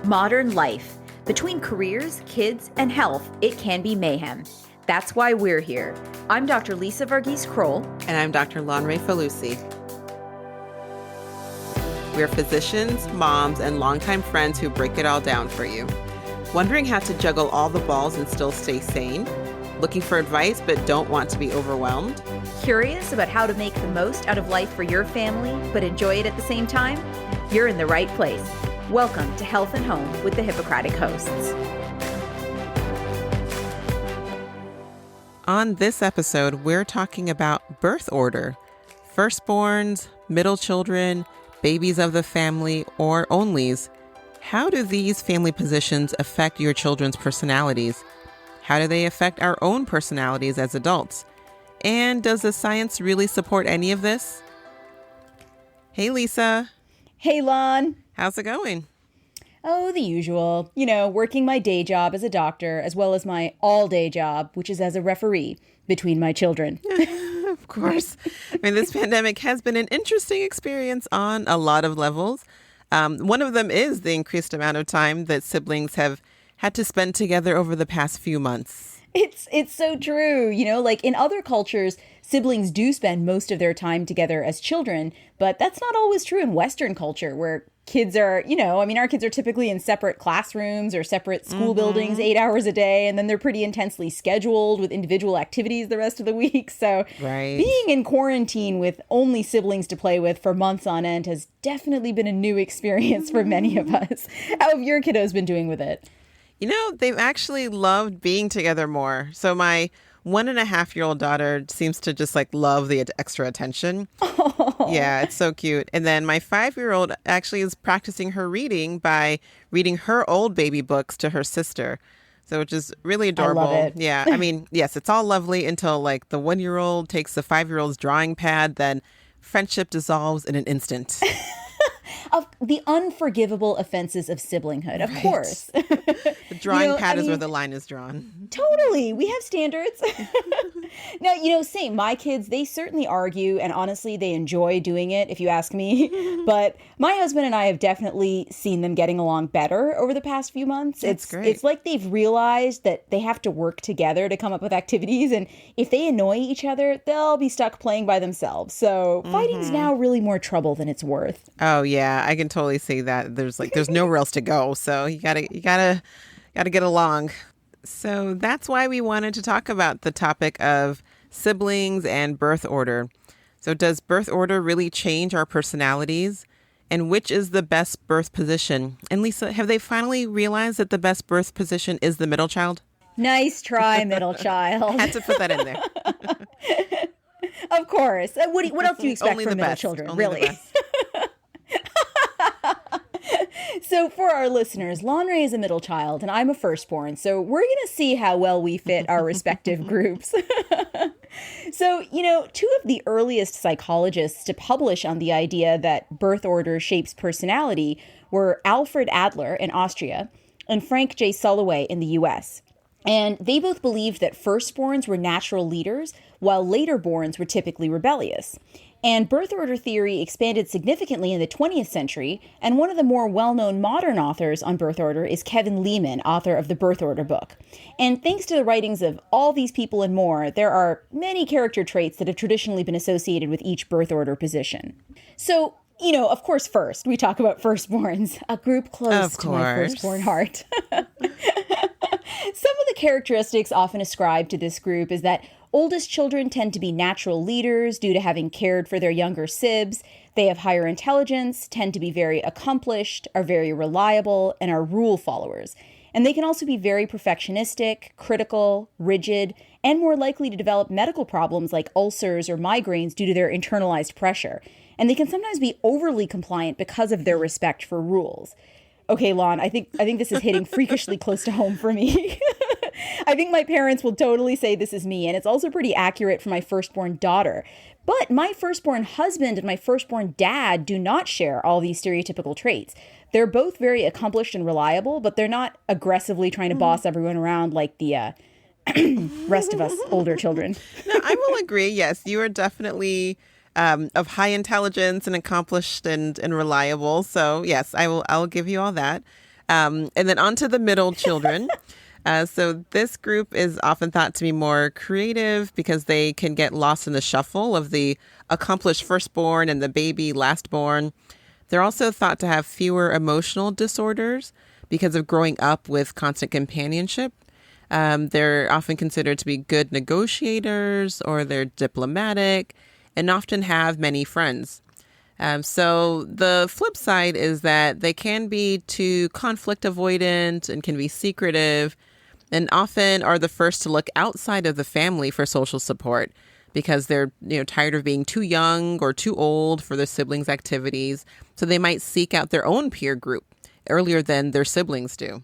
Modern life. Between careers, kids, and health, it can be mayhem. That's why we're here. I'm Dr. Lisa Varghese-Kroll. And I'm Dr. Lonray Falusi. We're physicians, moms, and longtime friends who break it all down for you. Wondering how to juggle all the balls and still stay sane? Looking for advice but don't want to be overwhelmed? Curious about how to make the most out of life for your family but enjoy it at the same time? You're in the right place. Welcome to Health and Home with the Hippocratic hosts. On this episode, we're talking about birth order, firstborns, middle children, babies of the family, or onlies. How do these family positions affect your children's personalities? How do they affect our own personalities as adults? And does the science really support any of this? Hey, Lisa. Hey, Lon. How's it going? Oh, the usual. You know, working my day job as a doctor as well as my all-day job, which is as a referee between my children. Of course. I mean, this pandemic has been an interesting experience on a lot of levels. One of them is the increased amount of time that siblings have had to spend together over the past few months. It's so true. You know, like in other cultures, siblings do spend most of their time together as children, but that's not always true in Western culture where kids are, our kids are typically in separate classrooms or separate school buildings 8 hours a day, and then they're pretty intensely scheduled with individual activities the rest of the week. So being in quarantine with only siblings to play with for months on end has definitely been a new experience for many of us. How have your kiddos been doing with it? You know, they've actually loved being together more. So my 1.5-year-old daughter seems to just love the extra attention. Oh. Yeah, it's so cute. And then my 5-year-old actually is practicing her reading by reading her old baby books to her sister. So which is really adorable. I love it. Yeah. I mean, yes, it's all lovely until the 1-year-old takes the 5-year-old's drawing pad, then friendship dissolves in an instant. Of the unforgivable offenses of siblinghood, of course. The drawing pad is where the line is drawn. Totally. We have standards. Now, same. My kids, they certainly argue, and honestly, they enjoy doing it, if you ask me. But my husband and I have definitely seen them getting along better over the past few months. That's great. It's like they've realized that they have to work together to come up with activities, and if they annoy each other, they'll be stuck playing by themselves. So fighting's now really more trouble than it's worth. Oh, yeah. I can totally see that. There's nowhere else to go. So you gotta get along. So that's why we wanted to talk about the topic of siblings and birth order. So does birth order really change our personalities? And which is the best birth position? And Lisa, have they finally realized that the best birth position is the middle child? Nice try, middle child. Had to put that in there. Of course. What else do you expect Only from the middle best. children? Only Really? the best. So for our listeners, Lonray is a middle child and I'm a firstborn. So we're going to see how well we fit our respective groups. So, two of the earliest psychologists to publish on the idea that birth order shapes personality were Alfred Adler in Austria and Frank J. Sulloway in the US. And they both believed that firstborns were natural leaders, while laterborns were typically rebellious. And birth order theory expanded significantly in the 20th century, and one of the more well-known modern authors on birth order is Kevin Leman, author of the Birth Order book. And thanks to the writings of all these people and more, there are many character traits that have traditionally been associated with each birth order position. So, of course, first, we talk about firstborns, a group close to my firstborn heart. Some of the characteristics often ascribed to this group is that oldest children tend to be natural leaders due to having cared for their younger sibs. They have higher intelligence, tend to be very accomplished, are very reliable, and are rule followers. And they can also be very perfectionistic, critical, rigid, and more likely to develop medical problems like ulcers or migraines due to their internalized pressure. And they can sometimes be overly compliant because of their respect for rules. Okay, Lon, I think this is hitting freakishly close to home for me. I think my parents will totally say this is me, and it's also pretty accurate for my firstborn daughter. But my firstborn husband and my firstborn dad do not share all these stereotypical traits. They're both very accomplished and reliable, but they're not aggressively trying to boss everyone around like the rest of us older children. No, I will agree. Yes, you are definitely of high intelligence and accomplished and reliable. So yes, I will give you all that. And then on to the middle children. So this group is often thought to be more creative because they can get lost in the shuffle of the accomplished firstborn and the baby lastborn. They're also thought to have fewer emotional disorders because of growing up with constant companionship. They're often considered to be good negotiators, or they're diplomatic and often have many friends. So the flip side is that they can be too conflict avoidant and can be secretive, and often are the first to look outside of the family for social support because they're tired of being too young or too old for their siblings' activities. So they might seek out their own peer group earlier than their siblings do.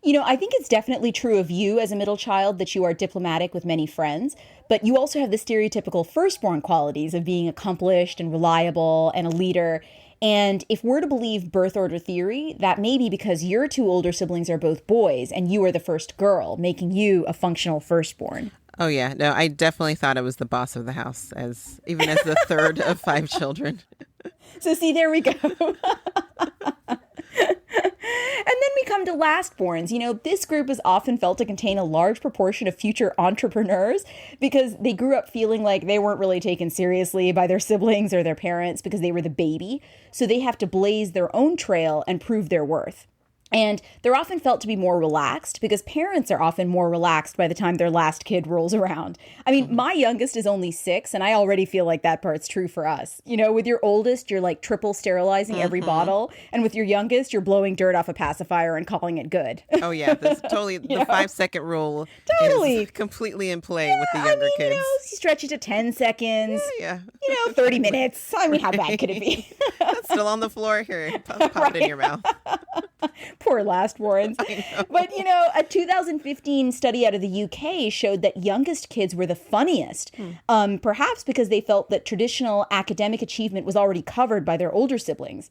I think it's definitely true of you as a middle child that you are diplomatic with many friends, but you also have the stereotypical firstborn qualities of being accomplished and reliable and a leader. And if we're to believe birth order theory, that may be because your two older siblings are both boys and you are the first girl, making you a functional firstborn. Oh, yeah. No, I definitely thought I was the boss of the house, even as the third of 5 children. So see, there we go. And then we come to lastborns. This group is often felt to contain a large proportion of future entrepreneurs because they grew up feeling like they weren't really taken seriously by their siblings or their parents because they were the baby. So they have to blaze their own trail and prove their worth. And they're often felt to be more relaxed because parents are often more relaxed by the time their last kid rolls around. I mean, my youngest is only 6, and I already feel like that part's true for us. With your oldest, you're like triple sterilizing every bottle. And with your youngest, you're blowing dirt off a pacifier and calling it good. Oh, yeah. That's totally the 5-second rule. Totally. Is completely in play with the younger kids. You stretch it to 10 seconds. Yeah. 30 minutes. I mean, how bad could it be? That's still on the floor here. Pop it in your mouth. Poor lastborns. But, a 2015 study out of the UK showed that youngest kids were the funniest, perhaps because they felt that traditional academic achievement was already covered by their older siblings.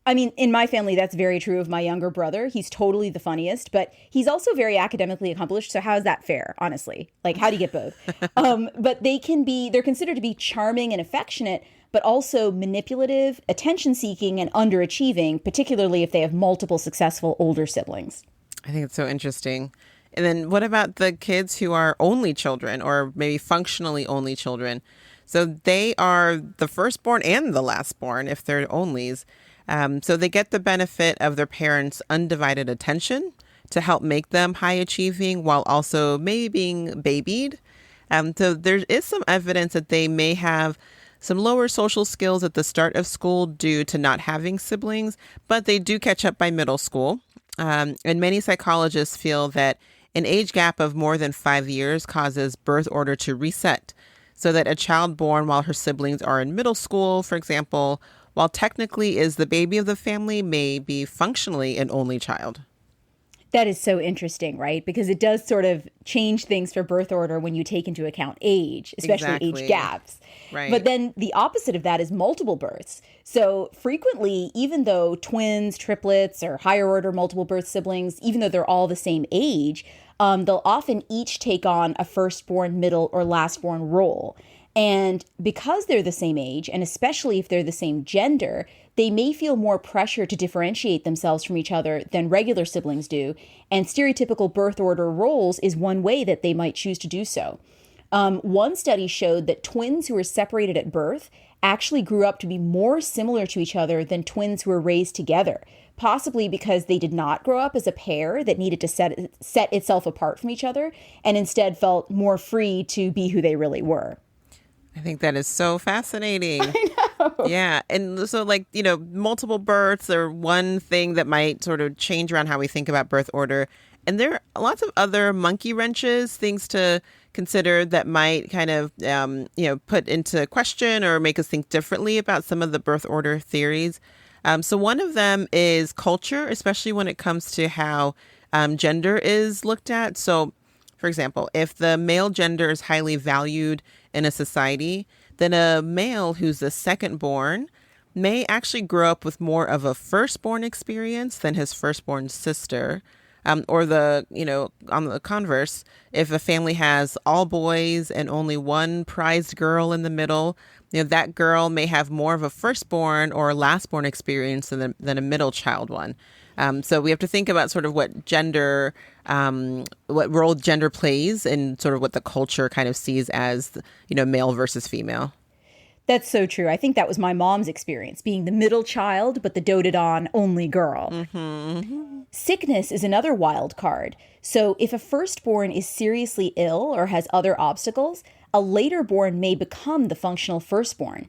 I mean, in my family, that's very true of my younger brother. He's totally the funniest, but he's also very academically accomplished. So how is that fair, honestly? Like, how do you get both? But they're considered to be charming and affectionate, but also manipulative, attention-seeking, and underachieving, particularly if they have multiple successful older siblings. I think it's so interesting. And then what about the kids who are only children, or maybe functionally only children? So they are the firstborn and the lastborn if they're onlys. So they get the benefit of their parents' undivided attention to help make them high achieving while also maybe being babied. So there is some evidence that they may have some lower social skills at the start of school due to not having siblings, but they do catch up by middle school. And many psychologists feel that an age gap of more than 5 years causes birth order to reset, so that a child born while her siblings are in middle school, for example, while technically is the baby of the family, may be functionally an only child. That is so interesting, right? Because it does sort of change things for birth order when you take into account age, especially age gaps. Right. But then the opposite of that is multiple births. So frequently, even though twins, triplets, or higher order multiple birth siblings, even though they're all the same age, they'll often each take on a firstborn, middle, or lastborn role. And because they're the same age, and especially if they're the same gender, they may feel more pressure to differentiate themselves from each other than regular siblings do. And stereotypical birth order roles is one way that they might choose to do so. One study showed that twins who were separated at birth actually grew up to be more similar to each other than twins who were raised together, possibly because they did not grow up as a pair that needed to set itself apart from each other and instead felt more free to be who they really were. I think that is so fascinating. I know. Yeah. And so multiple births are one thing that might sort of change around how we think about birth order. And there are lots of other monkey wrenches, things to consider that might kind of, put into question or make us think differently about some of the birth order theories. So one of them is culture, especially when it comes to how gender is looked at. So, for example, if the male gender is highly valued in a society, then a male who's the second born may actually grow up with more of a firstborn experience than his firstborn sister. On the converse, if a family has all boys and only one prized girl in the middle, that girl may have more of a firstborn or lastborn experience than a middle child one. So we have to think about sort of what role gender plays and sort of what the culture kind of sees as, male versus female. That's so true. I think that was my mom's experience, being the middle child, but the doted on only girl. Sickness is another wild card. So if a firstborn is seriously ill or has other obstacles, a later born may become the functional firstborn.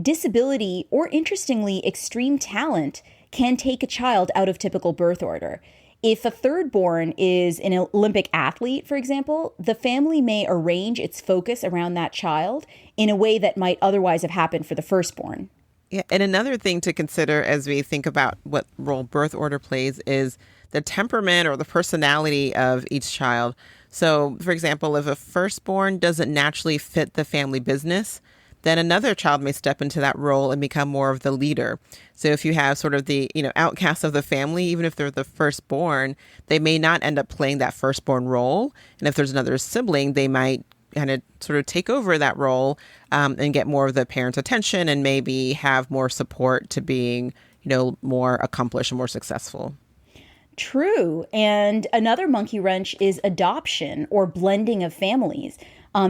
Disability, or interestingly, extreme talent, can take a child out of typical birth order. If a thirdborn is an Olympic athlete, for example, the family may arrange its focus around that child in a way that might otherwise have happened for the firstborn. Yeah, and another thing to consider as we think about what role birth order plays is the temperament or the personality of each child. So, for example, if a firstborn doesn't naturally fit the family business, then another child may step into that role and become more of the leader. So if you have sort of the, outcast of the family, even if they're the firstborn, they may not end up playing that firstborn role. And if there's another sibling, they might kind of sort of take over that role and get more of the parent's attention and maybe have more support to being, more accomplished and more successful. True. And another monkey wrench is adoption or blending of families.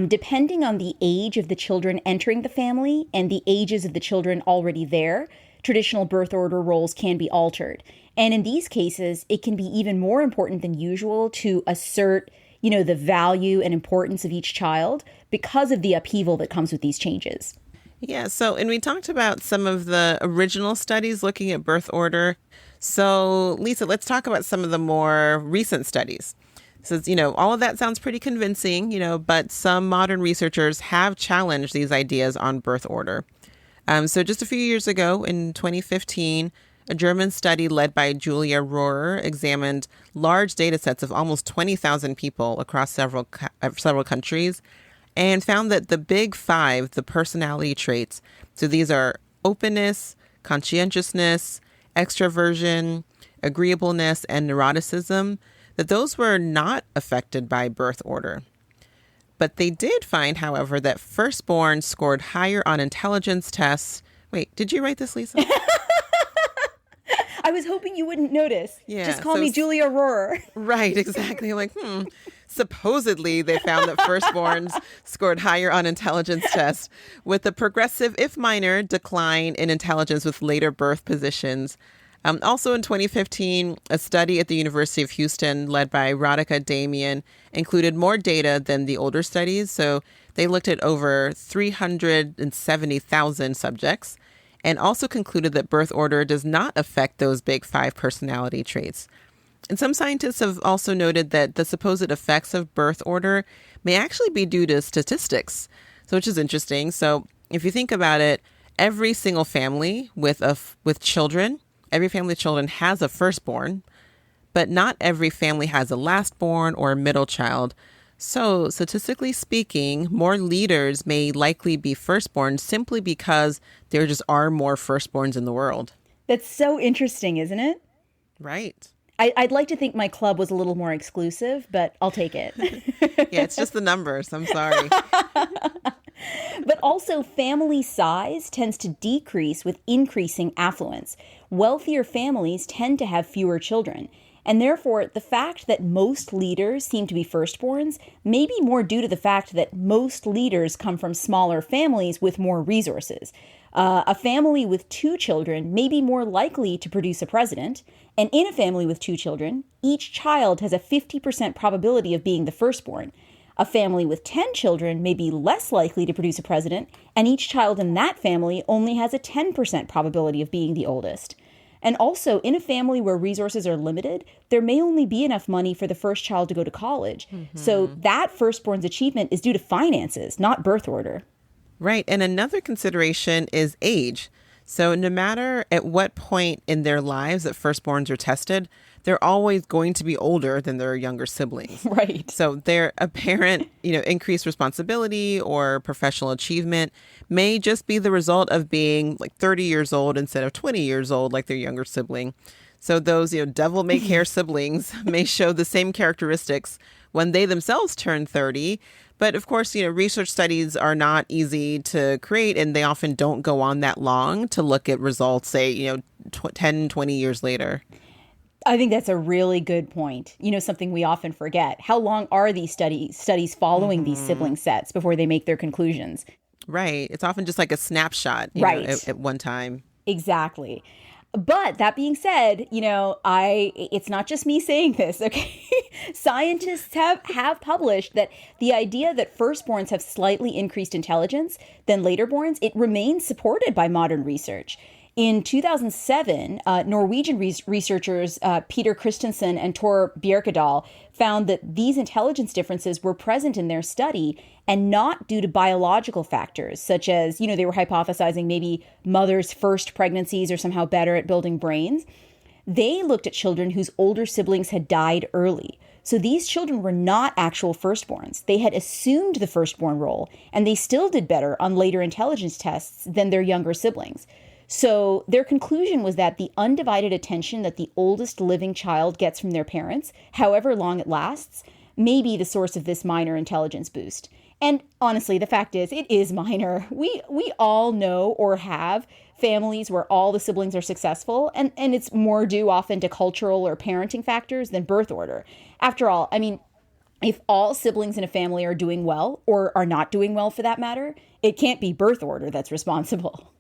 Depending on the age of the children entering the family and the ages of the children already there, traditional birth order roles can be altered. And in these cases, it can be even more important than usual to assert, the value and importance of each child because of the upheaval that comes with these changes. Yeah. So, and we talked about some of the original studies looking at birth order. So, Lisa, let's talk about some of the more recent studies. So, all of that sounds pretty convincing, but some modern researchers have challenged these ideas on birth order. So just a few years ago, in 2015, a German study led by Julia Rohrer examined large data sets of almost 20,000 people across several countries and found that the big five, the personality traits, so these are openness, conscientiousness, extroversion, agreeableness, and neuroticism, that those were not affected by birth order. But they did find, however, that firstborn scored higher on intelligence tests. Wait, did you write this, Lisa? I was hoping you wouldn't notice. Yeah, just call me Julia Rohrer. Right, exactly. I'm like, Supposedly, they found that firstborns scored higher on intelligence tests with a progressive, if minor, decline in intelligence with later birth positions. Also in 2015, a study at the University of Houston led by Radhika Damian included more data than the older studies. So they looked at over 370,000 subjects and also concluded that birth order does not affect those big five personality traits. And some scientists have also noted that the supposed effects of birth order may actually be due to statistics, so which is interesting. So if you think about it, every single family with children, every family with children has a firstborn, but not every family has a lastborn or a middle child. So statistically speaking, more leaders may likely be firstborn simply because there just are more firstborns in the world. That's so interesting, isn't it? Right. I'd like to think my club was a little more exclusive, but I'll take it. Yeah, it's just the numbers. I'm sorry. But also, family size tends to decrease with increasing affluence. Wealthier families tend to have fewer children. And therefore, the fact that most leaders seem to be firstborns may be more due to the fact that most leaders come from smaller families with more resources. A family with two children may be more likely to produce a president. And in a family with two children, each child has a 50% probability of being the firstborn. A family with 10 children may be less likely to produce a president, and each child in that family only has a 10% probability of being the oldest. And also, in a family where resources are limited, there may only be enough money for the first child to go to college. Mm-hmm. So that firstborn's achievement is due to finances, not birth order. Right. And another consideration is age. So no matter at what point in their lives that firstborns are tested, they're always going to be older than their younger siblings. Right. So their apparent, increased responsibility or professional achievement may just be the result of being like 30 years old instead of 20 years old like their younger sibling. So those, devil-may-care siblings may show the same characteristics when they themselves turn 30. But of course, research studies are not easy to create, and they often don't go on that long to look at results, say, 10, 20 years later. I think that's a really good point. Something we often forget. How long are these studies following these sibling sets before they make their conclusions? Right. It's often just like a snapshot, Right. at one time. Exactly. But that being said, it's not just me saying this, okay? Scientists have published that the idea that firstborns have slightly increased intelligence than laterborns, it remains supported by modern research. In 2007, Norwegian researchers Peter Christensen and Tor Bjerkedal found that these intelligence differences were present in their study and not due to biological factors, such as, they were hypothesizing maybe mothers' first pregnancies are somehow better at building brains. They looked at children whose older siblings had died early. So these children were not actual firstborns. They had assumed the firstborn role, and they still did better on later intelligence tests than their younger siblings. So their conclusion was that the undivided attention that the oldest living child gets from their parents, however long it lasts, may be the source of this minor intelligence boost. And honestly, the fact is, it is minor. We all know or have families where all the siblings are successful, and it's more due often to cultural or parenting factors than birth order. After all, if all siblings in a family are doing well, or are not doing well for that matter, it can't be birth order that's responsible.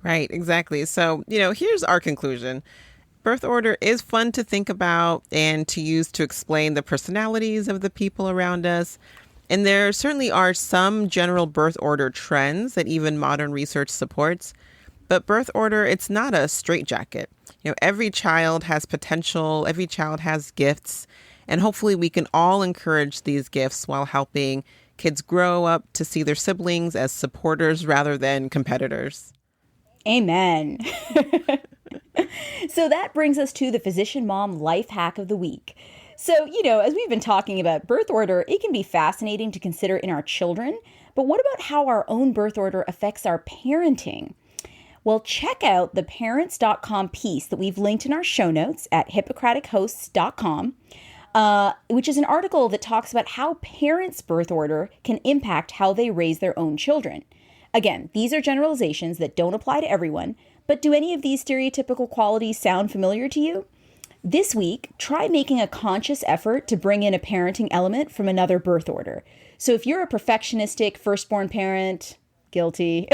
Right, exactly. So, here's our conclusion. Birth order is fun to think about and to use to explain the personalities of the people around us. And there certainly are some general birth order trends that even modern research supports. But birth order, it's not a straitjacket. Every child has potential, every child has gifts, and hopefully we can all encourage these gifts while helping kids grow up to see their siblings as supporters rather than competitors. Amen. So that brings us to the Physician Mom Life Hack of the Week. So, as we've been talking about birth order, it can be fascinating to consider in our children. But what about how our own birth order affects our parenting? Well, check out the parents.com piece that we've linked in our show notes at hippocratichosts.com, which is an article that talks about how parents' birth order can impact how they raise their own children. Again, these are generalizations that don't apply to everyone, but do any of these stereotypical qualities sound familiar to you? This week, try making a conscious effort to bring in a parenting element from another birth order. So if you're a perfectionistic firstborn parent, guilty,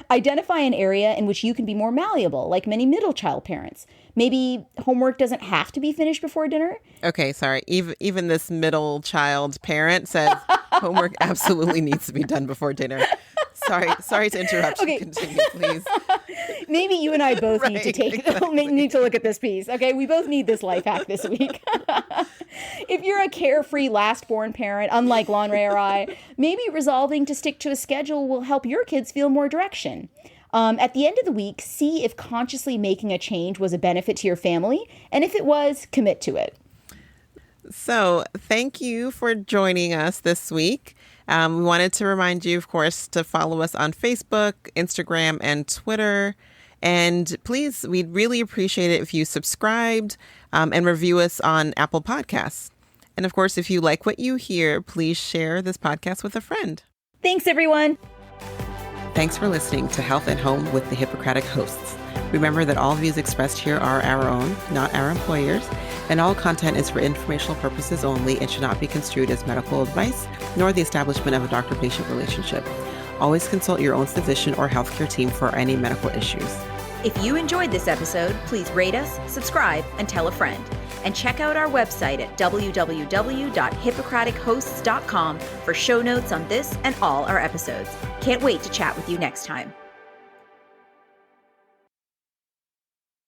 identify an area in which you can be more malleable, like many middle child parents. Maybe homework doesn't have to be finished before dinner. Okay, sorry. Even this middle child parent says homework absolutely needs to be done before dinner. Sorry to interrupt. Okay. Continue, please. Maybe you and I both need to need to look at this piece. Okay, we both need this life hack this week. If you're a carefree last-born parent, unlike Lonray or I, maybe resolving to stick to a schedule will help your kids feel more direction. At the end of the week, see if consciously making a change was a benefit to your family, and if it was, commit to it. So, thank you for joining us this week. We wanted to remind you, of course, to follow us on Facebook, Instagram, and Twitter. And please, we'd really appreciate it if you subscribed and review us on Apple Podcasts. And of course, if you like what you hear, please share this podcast with a friend. Thanks, everyone. Thanks for listening to Health at Home with the Hippocratic hosts. Remember that all views expressed here are our own, not our employers, and all content is for informational purposes only and should not be construed as medical advice, nor the establishment of a doctor-patient relationship. Always consult your own physician or healthcare team for any medical issues. If you enjoyed this episode, please rate us, subscribe, and tell a friend. And check out our website at www.hippocratichosts.com for show notes on this and all our episodes. Can't wait to chat with you next time.